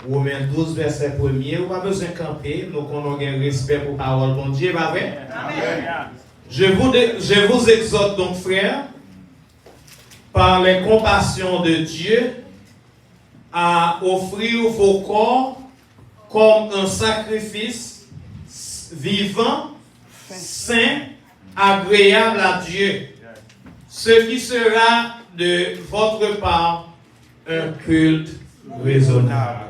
Romains 12, verset 1er. On n'a pas besoin de camper. Nous avons un respect pour la parole de Dieu. Pas vrai? Amen. Je vous exhorte donc, frères, par les compassions de Dieu, à offrir vos corps comme un sacrifice vivant, saint, agréable à Dieu, ce qui sera de votre part un culte raisonnable.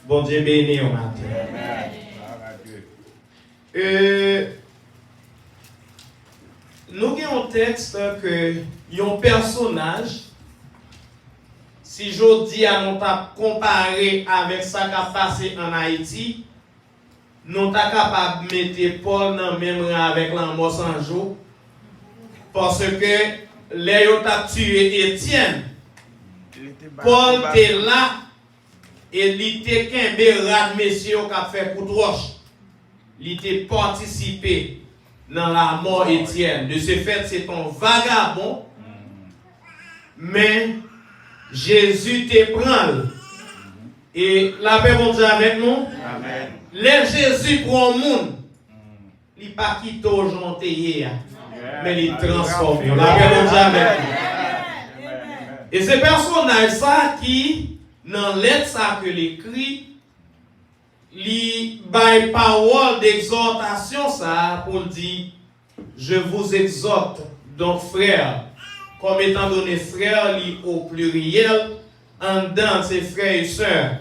Bon Dieu béni au matin. Nous avons un texte que un personnage, si je dis à nous comparer avec ce qui a passé en Haïti, nous sommes capables de mettre Paul dans le même rang avec l'amour sans jour. Parce que les ont tué Étienne. Paul était là et il était qu'un rat monsieur qui a fait coup de roche. Il était participé dans la mort Étienne. De ce fait, c'est un vagabond. Mais Jésus te prend. Et la paix bon Dieu avec nous. Amen. Les Jésus prend le monde. Il n'est pas quitté aux gens mais il transforme. La paix bon Dieu avec nous. Et ce personnage ça qui, dans l'aide ça que l'écrit, li by parole d'exhortation ça pour dire je vous exhorte donc frères comme étant donné frères li au pluriel en dedans ses frères et sœurs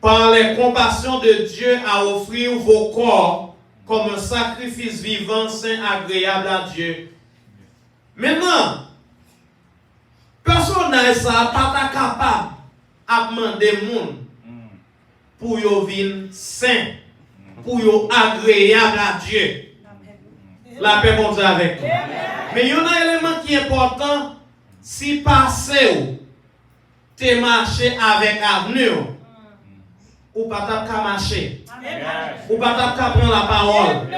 par les compassions de Dieu à offrir vos corps comme un sacrifice vivant saint agréable à Dieu. Maintenant personnage ça pas capable à demander monde pour yo vin saint, pour yo agréable à Dieu. La paix bon Dieu avec nous. Mais il y a un élément qui est important, si passé te marcher avec avenir, ou pas ta marcher, ou pas ta prendre la parole,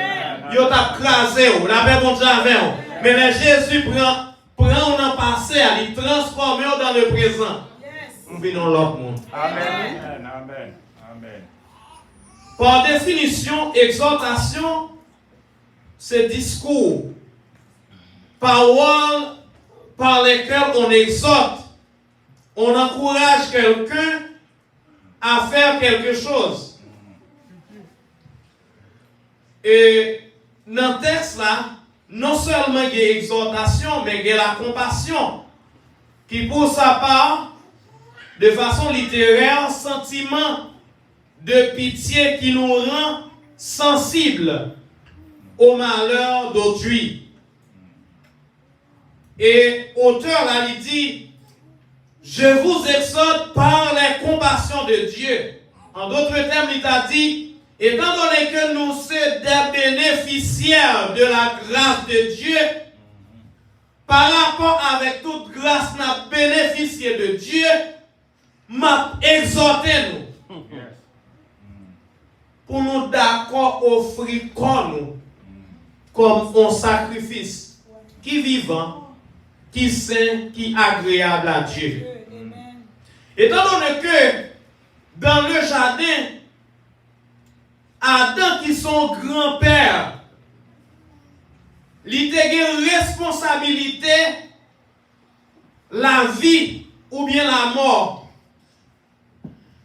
yo t'a crasé, la paix bon Dieu avec nous. Mais le Jésus prend dans le passé, il transforme dans le présent. Nous venons l'autre monde. Amen. Amen. Amen. Par définition, exhortation, c'est discours, paroles par lesquelles on exhorte, on encourage quelqu'un à faire quelque chose. Et dans le texte là, non seulement il y a exhortation, mais il y a la compassion, qui pour sa part, de façon littéraire, sentiment de pitié qui nous rend sensibles au malheur d'autrui. Et auteur là, il dit, je vous exhorte par les compassions de Dieu. En d'autres termes, il t'a dit, étant donné que nous sommes des bénéficiaires de la grâce de Dieu, par rapport avec toute grâce, nous avons bénéficié de Dieu, m'a exhorté nous pour nous d'accord offrir comme un sacrifice qui vivant, qui saint, qui agréable à Dieu. Étant donné que dans le jardin, Adam qui son grand-père, il a une responsabilité, la vie ou bien la mort,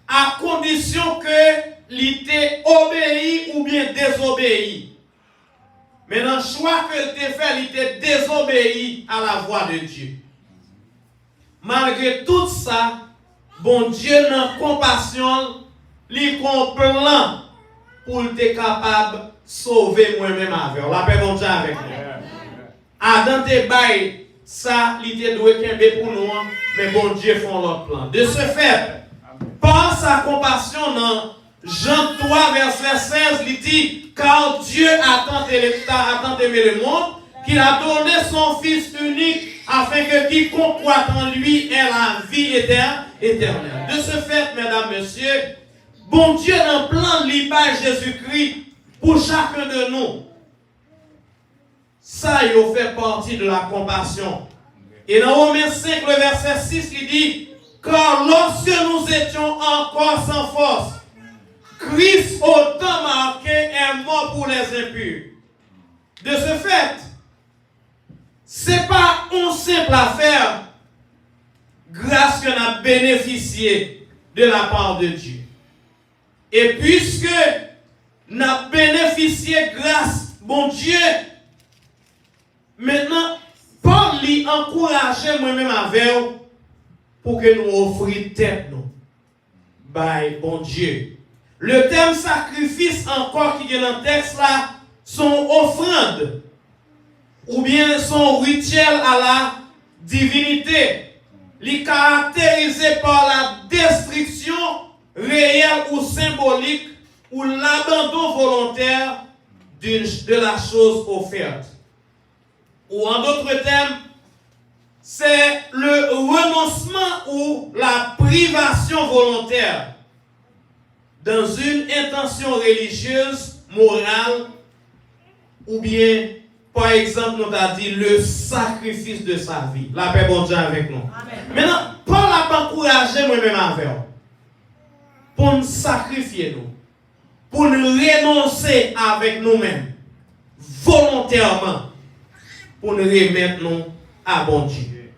à condition que l'ité obéit ou bien désobéit. Mais dans le choix que l'ité fait, l'ité désobéit à la voix de Dieu. Malgré tout ça, bon Dieu, dans compassion, il plan pour être capable de sauver moi-même avec. La paix bon Dieu avec nous. Adam te bail, ça, l'ité doit être pour nous, mais bon Dieu font leur plan. De ce fait, par sa compassion, dans Jean 3, verset 16, il dit, car Dieu a tant aimé le monde, qu'il a donné son Fils unique, afin que quiconque croit en lui ait la vie éternelle. De ce fait, mesdames, messieurs, bon Dieu dans le plan de l'image Jésus-Christ pour chacun de nous. Ça, il fait partie de la compassion. Et dans Romains 5, le verset 6, il dit, car lorsque nous étions encore sans force, Christ autant marqué est mort pour les impurs. De ce fait, c'est pas une simple affaire grâce qu'on a bénéficié de la part de Dieu. Et puisque nous avons bénéficié grâce, bon Dieu, maintenant, Paul lui encourageait moi-même avec vous pour que nous offrions tête nous. By bon Dieu. Le terme sacrifice encore qui est dans le texte là, son offrande ou bien son rituel à la divinité, les caractérisé par la destruction réelle ou symbolique ou l'abandon volontaire de la chose offerte. Ou en d'autres termes, c'est le renoncement ou la privation volontaire dans une intention religieuse, morale, ou bien, par exemple, nous avons dit le sacrifice de sa vie. La paix bon Dieu avec nous. Amen. Maintenant, Paul a pas encouragé moi-même avec nous pour nous sacrifier nous, pour nous renoncer avec nous-mêmes, volontairement, pour nous remettre nous à bon Dieu.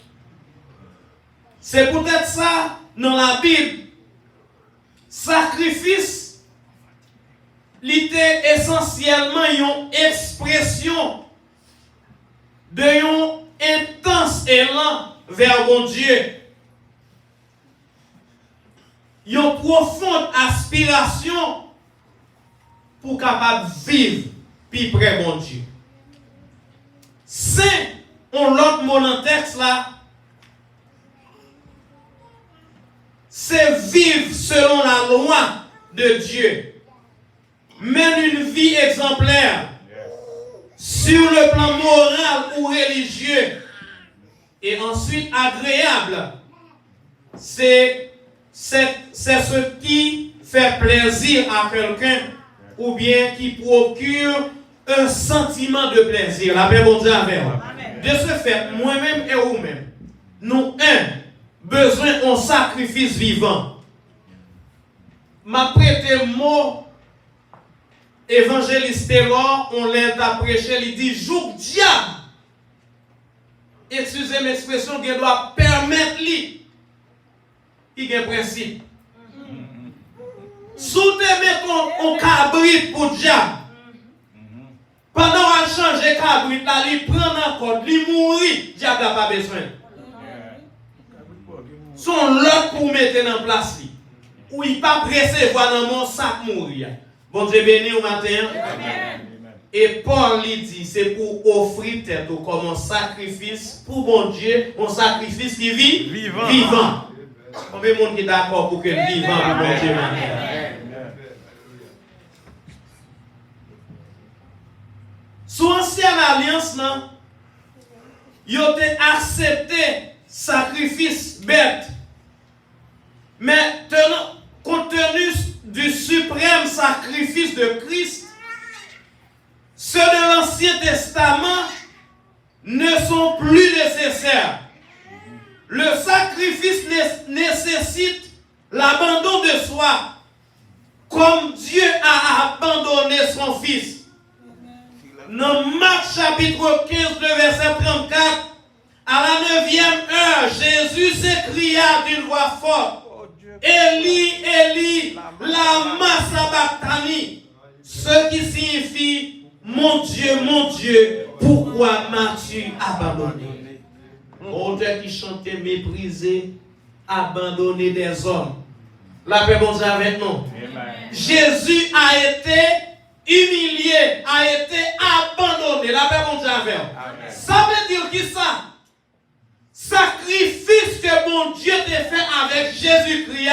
C'est peut-être ça, dans la Bible, sacrifice, l'était essentiellement une expression de un intense élan vers bon Dieu. Une profonde aspiration pour capable vivre plus près bon Dieu. Saint, on l'autre mot dans le texte là, c'est vivre selon la loi de Dieu. Mène une vie exemplaire sur le plan moral ou religieux et ensuite agréable. C'est ce qui fait plaisir à quelqu'un ou bien qui procure un sentiment de plaisir. La paix bon Dieu avec vous. De ce fait, moi-même et vous-même, nous besoin d'un sacrifice vivant. M'a prêté mot évangéliste Taylor, on l'aide à prêcher, il dit jour diable. Excusez l'expression qu'il doit permettre lui. Il y a un principe. Sous te mettons un cabrit pour diable. Pendant qu'on change le cabrit là, il prend encore, il mourit, diable n'a pas besoin. Son l'autre pour mettre en place lui. Ou il pas pressé voir dans mon sac mourir. Bon Dieu béni au matin. Amen. Et Paul lui dit, c'est pour offrir tête comme un sacrifice pour bon Dieu, un sacrifice qui vit vivant. Combien de monde qui est d'accord pour que vivant pour bon Dieu? Sous l'ancienne alliance, ils ont accepté sacrifice bête. Mais compte tenu du suprême sacrifice de Christ, ceux de l'Ancien Testament ne sont plus nécessaires. Le sacrifice nécessite l'abandon de soi, comme Dieu a abandonné son Fils. Dans Marc chapitre 15, le verset 34, à la 9e heure, Jésus s'écria d'une voix forte, Eli, Eli, lama sabachthani, ce qui signifie, mon Dieu, pourquoi m'as-tu abandonné? Auteur qui chantait méprisé, abandonné des hommes. La paix bon Dieu avec nous. Jésus a été humilié, a été abandonné. La paix bon Dieu avec nous. Ça veut dire qui ça? Sacrifice que mon Dieu t'a fait avec Jésus-Christ,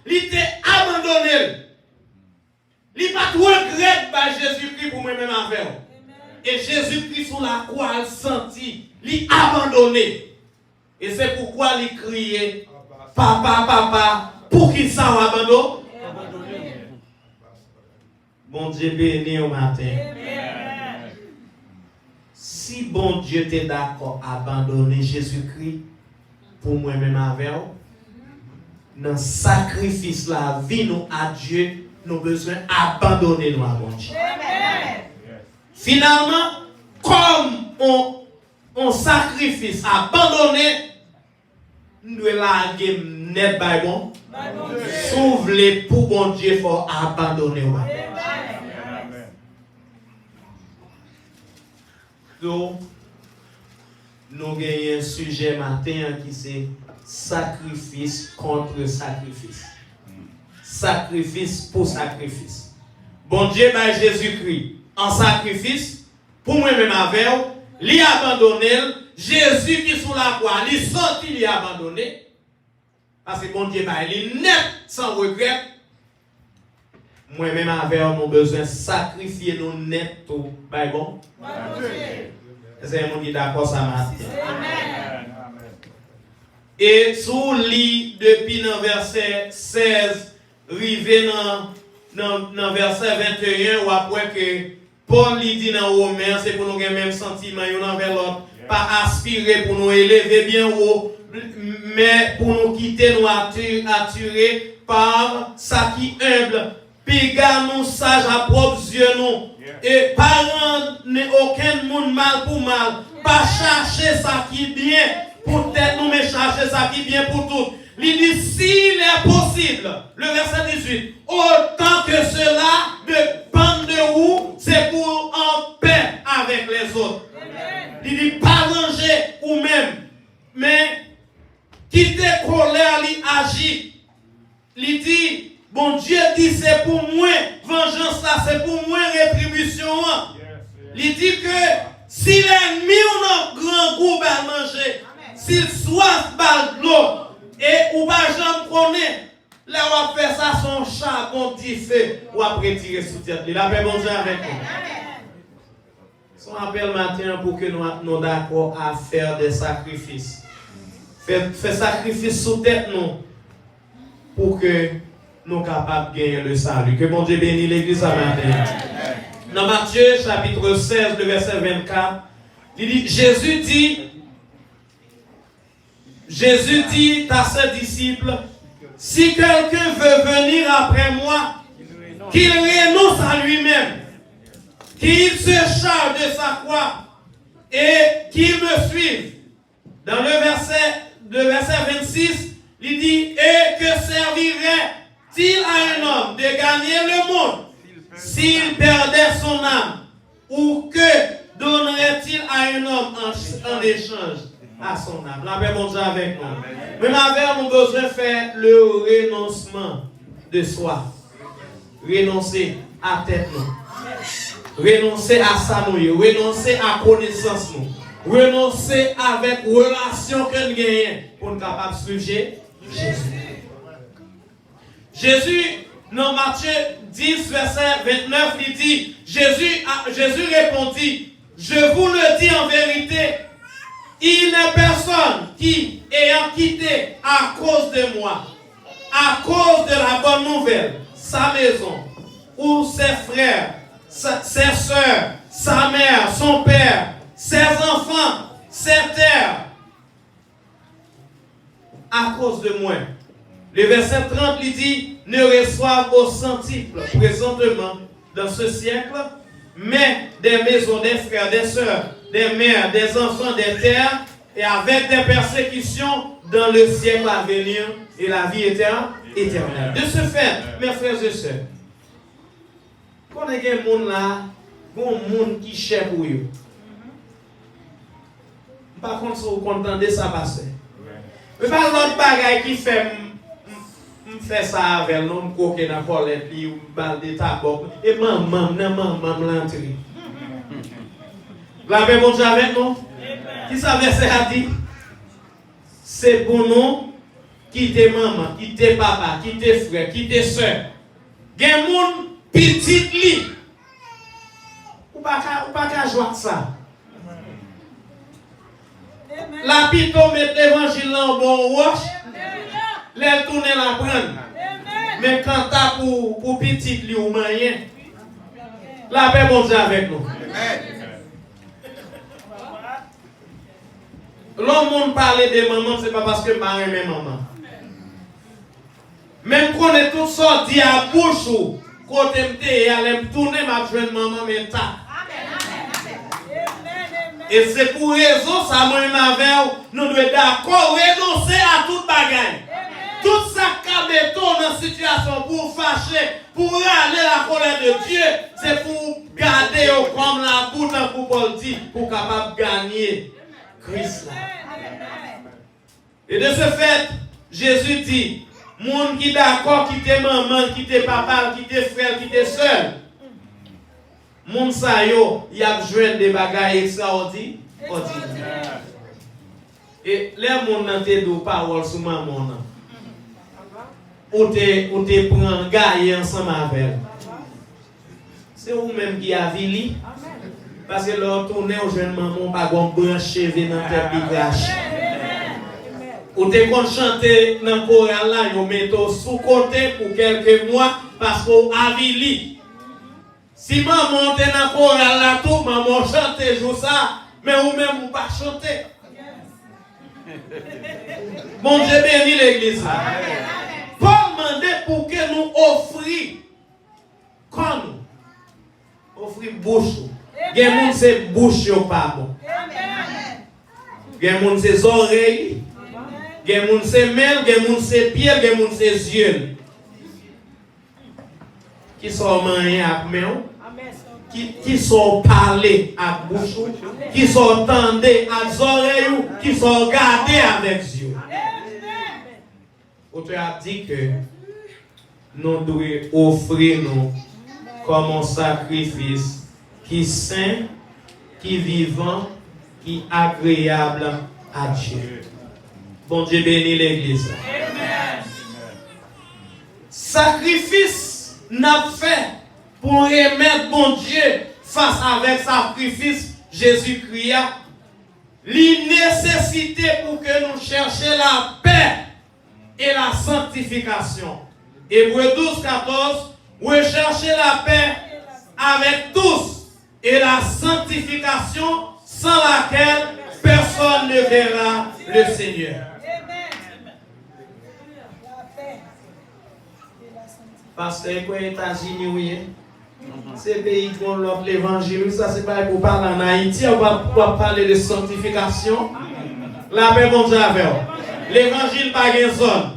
il t'a abandonné. Il n'a pas de regret par Jésus-Christ pour moi-même avec vous. Et Jésus-Christ sur la croix, il senti, il abandonné. Et c'est pourquoi il criait, Papa, Papa, pour qui ça abandonne? Bon Dieu béni au matin. Si bon Dieu t'est d'accord à abandonner Jésus-Christ pour moi-même avec vous, dans le sacrifice, la vie, nous à Dieu, nous avons besoin d'abandonner nous à bon Dieu. Finalement, comme on sacrifice, abandonner, nous devons larguer net by bon. S'ouvrir pour bon Dieu, il faut abandonner. Donc, nous avons un sujet matin qui c'est sacrifice contre sacrifice. Sacrifice pour sacrifice. Bon Dieu, par Jésus-Christ, en sacrifice, pour moi-même avec, lui abandonné, Jésus qui sous la croix, lui sorti, lui abandonné. Parce que bon Dieu, il est net, sans regret. Moi-même avec, nous besoin de sacrifier nos net tout. Bon? C'est mon dit d'accord, ça m'a dit. Et sous lit depuis le verset 16, arrivé dans verset 21, ou après que Paul lui dit dans Romains, c'est pour nous avoir le même sentiment, l'un envers l'autre, pas aspirer pour nous élever bien haut, mais pour nous quitter, nous attirer par ça qui humble, péga nous sage à propres yeux nous, et pas rendre aucun monde mal pour mal, pas chercher ça qui est bien pour tête nous, mais chercher ça qui est bien pour tout. Il dit, s'il est possible, le verset 18, autant que cela dépend de vous, c'est pour en paix avec les autres. Il dit, pas ranger ou même, mais quitter colère, il agit. Il dit, bon Dieu dit, c'est pour moi, vengeance là, c'est pour moi, rétribution. Il dit que si l'ennemi ou notre grand goût va manger, s'il soif bal de l'eau, et ou pas j'en connais, là on va faire ça son charbon petit feu, ou après tirer sous tête. Il a fait bon Dieu avec nous. Son appel matin pour que nous soyons d'accord à faire des sacrifices. Faire sacrifice sous tête nous, pour que nous soyons capables de gagner le salut. Que mon Dieu bénisse l'église ce matin. Dans Matthieu chapitre 16, le verset 24, il dit, Jésus dit à ses disciples, si quelqu'un veut venir après moi, qu'il renonce à lui-même, qu'il se charge de sa croix et qu'il me suive. Dans le verset 26, il dit, et que servirait-il à un homme de gagner le monde s'il perdait son âme? Ou que donnerait-il à un homme en échange à son âme? La paix, bon Dieu avec nous. Mais ma mère, nous avons besoin de faire le renoncement de soi. Renoncer à tête nous. Renoncer à ça nous. Renoncer à connaissance nous. Renoncer avec relation que nous gagnons pour nous capables de suivre Jésus. Jésus, dans Matthieu 10, verset 29, il dit, Jésus répondit, je vous le dis en vérité, il n'est personne qui, ayant quitté à cause de moi, à cause de la bonne nouvelle, sa maison, ou ses frères, ses soeurs, sa mère, son père, ses enfants, ses terres, à cause de moi. Le verset 30 il dit, ne reçoivent au centuple présentement dans ce siècle, mais des maisons, des frères, des sœurs, des mères, des enfants, des terres, et avec des persécutions dans le siècle à venir et la vie éternelle. De ce fait, mes frères et sœurs, quand il y a des gens là, il y a des gens qui cherchent pour eux. Par contre, si vous entendez ça passer. Mais pas l'autre bagaille qui fait ça avec l'homme coquet dans la colette, ou balle de tabac, et maman l'entrée. La paix, bon Dieu avec nous. Qui ça verset a dit? C'est pour nous quitter maman, quitter papa, quitter frère, quitter soeur. Gen moun petit li. Ou pas qu'à jouer ça. La pito met l'évangile en bon roche. Les tourner la prendre. Mais quand t'as pour petit li ou moyen. La paix bon Dieu avec nous. L'homme monde parle de maman, c'est pas parce que je aime maman. connais tout sorti à bouche ou côté m'te aller me tourner m'a joindre maman meta. Et c'est pour raison ça moi avec nous devons d'accord renoncer à toute bagaille. Tout ça qui béton dans la situation pour fâcher, pour aller la colère de Dieu, c'est pour garder comme la bouche pour Paul dit, pour capable gagner Christ là. Et de ce fait, Jésus dit, monde qui d'accord, qui te maman, qui te papa, qui te frère, qui te soeur, monde ça yo, y a besoin de bagages extraordinaires. Et les monde nan te do parole sur maman nan. Ou te prend gagne ensemble avec. C'est vous même qui a vili. Parce que leur tourner au jeune maman pas gon branche cheveux dans tête bigrache. Ou te kon chanter dans chorale là, yo metto sous côté pour quelques mois parce qu'on a vili. Si maman te dans chorale là tout, maman chante jour ça, mais ou même ou pas chanter. Bon Dieu bénit l'église. Paul demandait pour que nous offrions comme nous. Offrir bouche. Gen moun c'est bouche yo pas bon. Gen moun c'est oreilles. Gen moun c'est main, gen moun c'est pied, gen moun c'est yeux. Qui sont manger avec main. Qui sont parler avec bouche. Qui sont tendre avec oreilles, qui sont regarder avec yeux. Autre a dit que nous devons offrir nous comme un sacrifice qui est saint, qui est vivant, qui est agréable à Dieu. Bon Dieu bénit l'église. Sacrifice n'a fait pour remettre bon Dieu face avec sacrifice Jésus-Christ. L'innécessité pour que nous cherchions la paix et la sanctification. Hébreux 12, 14, recherchez la paix avec tous et la sanctification sans laquelle personne ne verra le Seigneur. Parce que les États-Unis, oui, c'est le pays qui ont l'évangile, ça c'est pas pour parler en Haïti, on va parler de sanctification. La paix, bon Dieu, avec vous. L'évangile pas gain zone.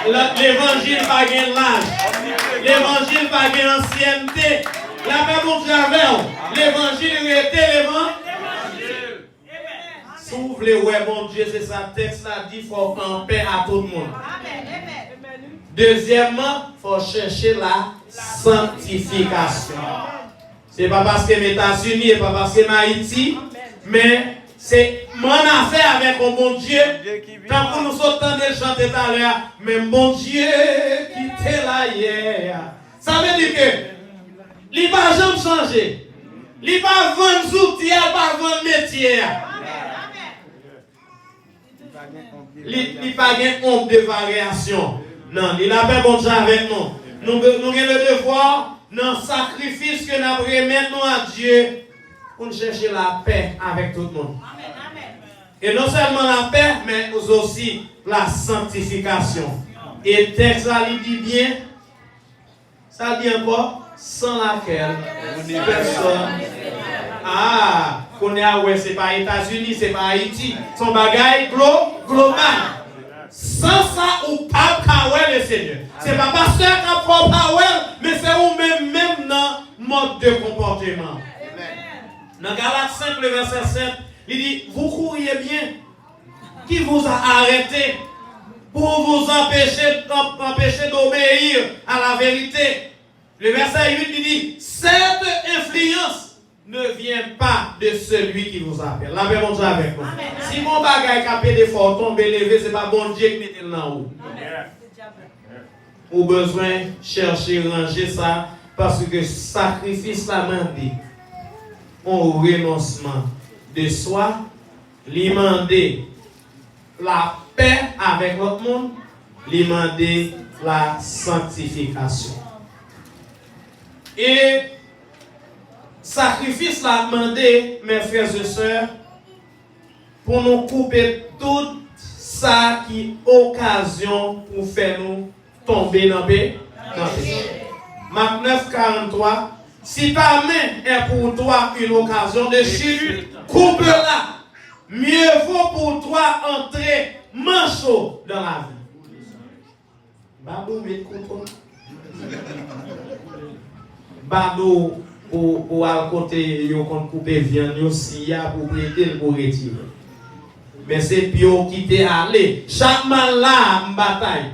L'évangile pas gain l'âge. L'évangile pas gain ancienneté. La paix mon Dieu avec l'évangile était l'évangile. Si vous voulez ouais bon Dieu c'est ça texte là dit faut en paix à tout le monde. Deuxièmement, faut chercher la sanctification. C'est pas parce que les États-Unis et pas parce que Haïti, mais c'est mon affaire avec mon bon Dieu. Tant que nous sommes de chanter tout à l'heure, mais mon Dieu qui était là hier. Ça veut dire que il va jamais changer. Il va vendre outils, il va vendre métier. Il va pas honte de variation. Non, il a pas bon Dieu avec nous. Nous avons le devoir, dans le sacrifice que nous remettons à Dieu, pour chercher la paix avec tout le monde. Et non seulement la paix, mais aussi la sanctification. Et le texte là, il dit bien, ça dit encore, sans laquelle personne. Ah, qu'on est à ouais, c'est pas États-Unis, c'est pas Haïti, son bagage global. Sans ça, ou pas kawel le Seigneur. C'est pas pasteur qui a pas kawel, mais c'est vous-même dans le mode de comportement. Dans Galates 5, le verset 7, il dit, vous couriez bien. Qui vous a arrêté pour vous empêcher d'obéir à la vérité? Le verset 8, il dit, cette influence ne vient pas de celui qui vous appelle. La paix, mon Dieu avec vous. Si mon bagage capé de fort tomber levé, ce n'est pas bon Dieu qui met là haut. Ou besoin chercher, ranger ça, parce que sacrifice la main dit, au renoncement de soi, lui demander la paix avec votre monde, lui demander la sanctification. Et sacrifice l'a demandé, mes frères et sœurs, pour nous couper tout ça qui est occasion pour faire nous tomber dans le péché. Marc 9, 43. Si ta main est pour toi une occasion de chute, coupe-la. Mieux vaut pour toi entrer manchot dans la vie. Babou, mais coupe. Babou, pour à côté, yon kon coupe viande, yon siya pour prêter pour retirer. Mais c'est pio qui t'est allé. Chaque mal là, m'bataille.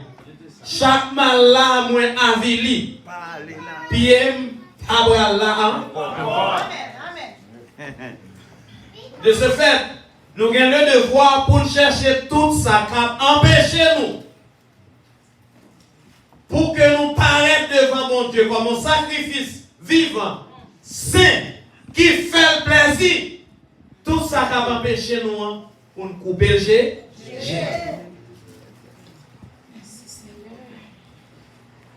Chaque mal là, moi avili. Pierre, Abraham. De ce fait, nous avons le devoir pour chercher tout ça qui empêche nous. Pour que nous paraissions devant mon Dieu comme un sacrifice vivant, saint, qui fait le plaisir. Tout ça qui empêche nous pour nous couper le jet.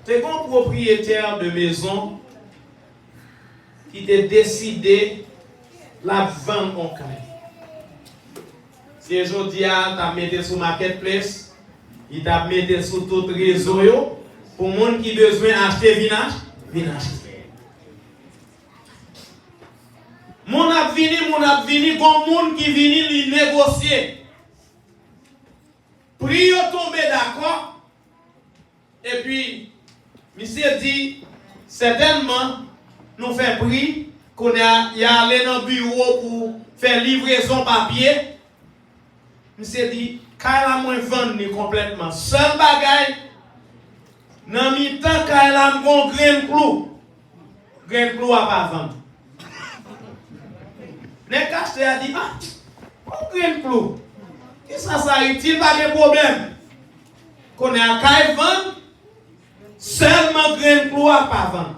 C'est un propriétaire de maison qui a décidé la vendre en caille. Si aujourd'hui, tu as mis sur Marketplace, il t'a mis sur tout réseau, pour les gens qui ont besoin d'acheter, viennent acheter. Mon a vini, comme monde qui vient négocier. Prix tomber d'accord. Et puis, monsieur dit, certainement, nous faisons prix, qu'on y a allé dans le bureau pour faire livraison papier. Monsieur dit, quand la moins vendre complètement. Seul bagage, dans le temps, quand elle a un grain clou à pas vendre. Les cacheteurs a dit, grain clou. Qu'est-ce que ça est utile, pas de problème. Qu'on est à caille vendre, seulement grain clou à pas vendre.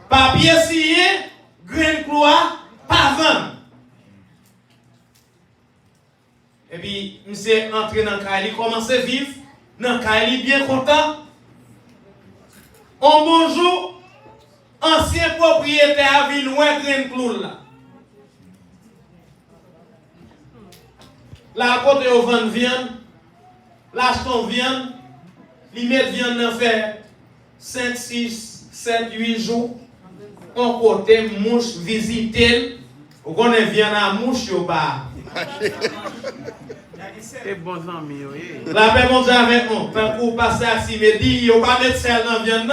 Papier signé, grain clou à pas vendre. Et puis, monsieur entré dans le caille, il commence à vivre dans le caille, bien content. Un bonjour, ancien propriétaire a vu loin grain clou là. Là, à côté au vend viande, l'acheton viande, il met viande dans fait 5, 6, 7, 8 jours. On côté mouche visiter, on connaît viande à mouche ou pas. C'est bon ami, oui. La paix mon Dieu avec nous, tant qu'on passe à Simedi, il n'y a pas de sel dans la viande.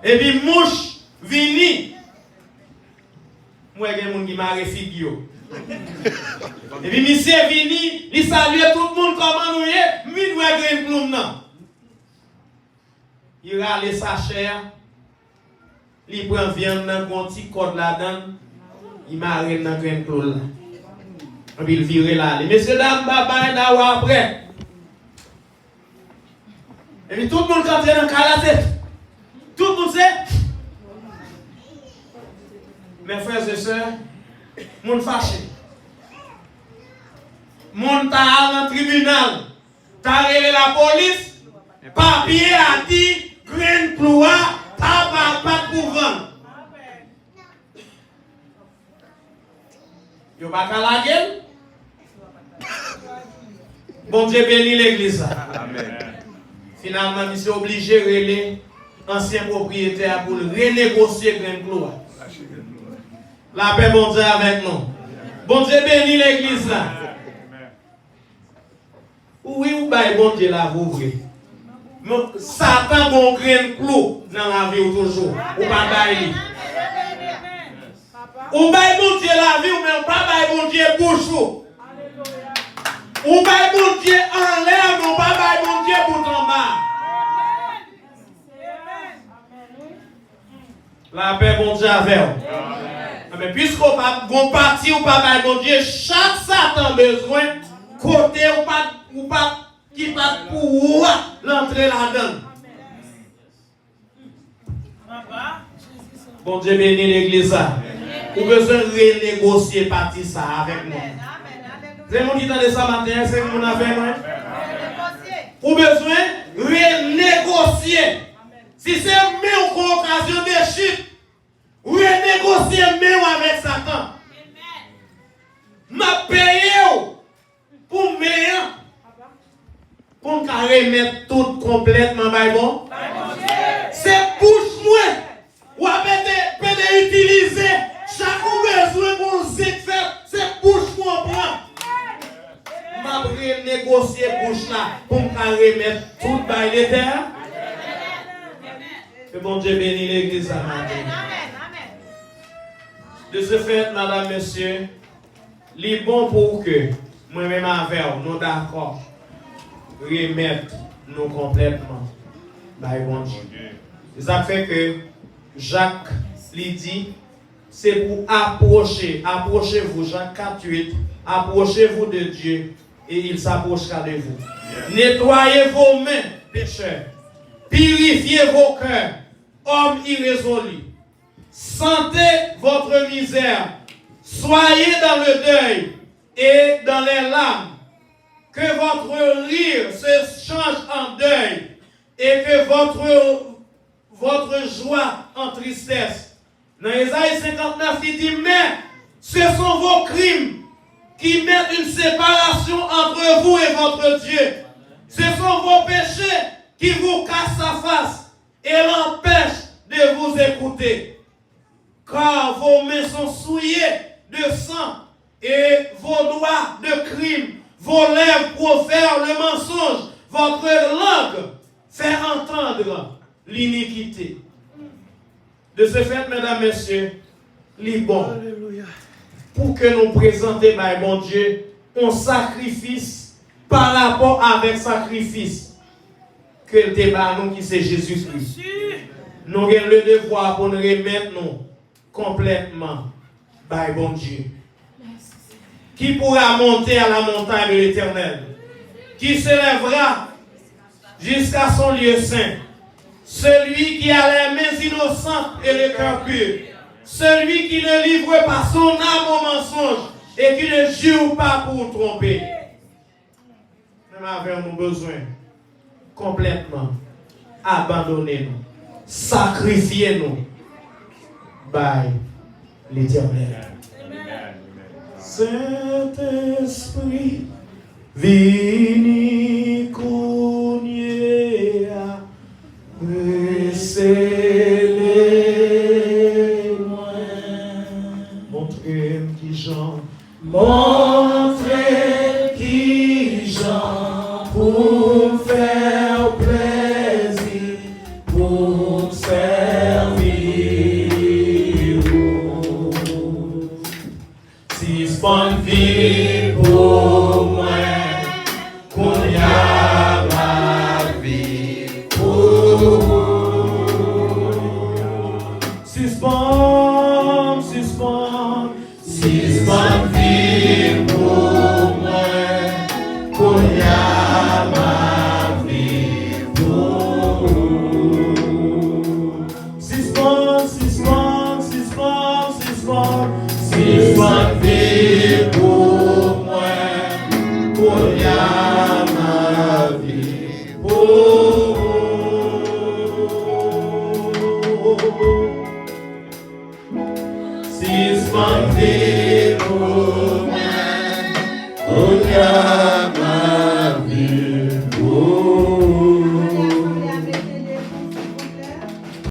Et puis mouche, vini. Moi, il y a des gens qui m'a refigé. Et puis monsieur vini, il salue tout le monde comment nous y est, mais nous avons une plume non. Il râle sa chair, il prend viande dans un petit code là-dedans, il marine dans une plume. Et puis il vire là. Messieurs, dames, baba, d'awa après. Et puis tout le monde quand il est dans la tête. Tout le monde sait. Mes frères et sœurs, monde fâché. Monde ta dans le tribunal. T'as relé la police. Papier a dit, grain ploua, pas pour vendre. Yo pas qu'à la gueule. Bon Dieu bénit l'église. Amen. Finalement, il s'est obligé de relayer ancien propriétaire pour renégocier grain ploua. La paix, bon Dieu, avec nous. Bon Dieu bénit l'église là. Oui, ou bien bon Dieu là, vous ouvrez. Satan bon grain clou dans la vie toujours. Ou pas bailler. Ou bien bon Dieu la vie, ou bien pas bailler bon Dieu bouchou. Ou bien bon Dieu en l'air, ou pas bailler bon Dieu pour en bas. La paix, bon Dieu, avec vous. Mais puisqu'on va partir ou pas bailler bon Dieu, chaque Satan besoin côté ou pas qui va pour l'entrée là-dedans. Bon Dieu bénit l'église. Ou besoin de renégocier partie ça avec nous. C'est mon qui de ça matin, c'est mon affaire. Ou besoin de renégocier. Si c'est même une occasion de chute, renégocier même avec Satan. M'a payé pour meilleur. pour nous remettre tout complètement bon. C'est bouche moi. Ou peut utiliser chaque besoin pour nous faire. C'est bouche moi prend. M'a négocier bouche là pour nous remettre tout bail de terre. Que bon Dieu bénisse l'église à matin. De ce fait, madame, monsieur, il est bon pour que moi-même avec nous d'accord remettre nous complètement. By bon Dieu. Ça fait que Jacques lui dit, c'est pour approchez-vous, Jacques 4:8, approchez-vous de Dieu et il s'approchera de vous. Nettoyez vos mains, pécheurs, purifiez vos cœurs, hommes irrésolus. Sentez votre misère, soyez dans le deuil et dans les larmes, que votre rire se change en deuil et que votre joie en tristesse. Dans Ésaïe 59, il dit, mais ce sont vos crimes qui mettent une séparation entre vous et votre Dieu. Ce sont vos péchés qui vous cassent la face et l'empêchent de vous écouter. Car vos mains sont souillées de sang et vos doigts de crime, vos lèvres profèrent le mensonge, votre langue fait entendre l'iniquité. De ce fait, mesdames, messieurs, les bons, pour que nous présentions, mon Dieu, un sacrifice par rapport avec sacrifice que le débat nous qui c'est Jésus-Christ. Nous avons le devoir pour nous remettre nous complètement par bon Dieu. Qui pourra monter à la montagne de l'Éternel? Qui s'élèvera jusqu'à son lieu saint? Celui qui a les mains innocentes et le cœur pur. Celui qui ne livre pas son âme au mensonge et qui ne jure pas pour tromper. Nous avons besoin complètement abandonner-nous, sacrifier-nous by l'Éternel. Saint-Esprit, vini cogner, recélez-moi, montrez-moi qui j'en, montrez qui j'en, pour me faire plaisir, pour me servir. Si bonne vie pour moi, qu'on y a ma vie pour si bonne vie pour moi, qu'on y a ma vie pour si bonne vie pour moi, qu'on y a ma vie pour si bonne vie pour moi, qu'on y a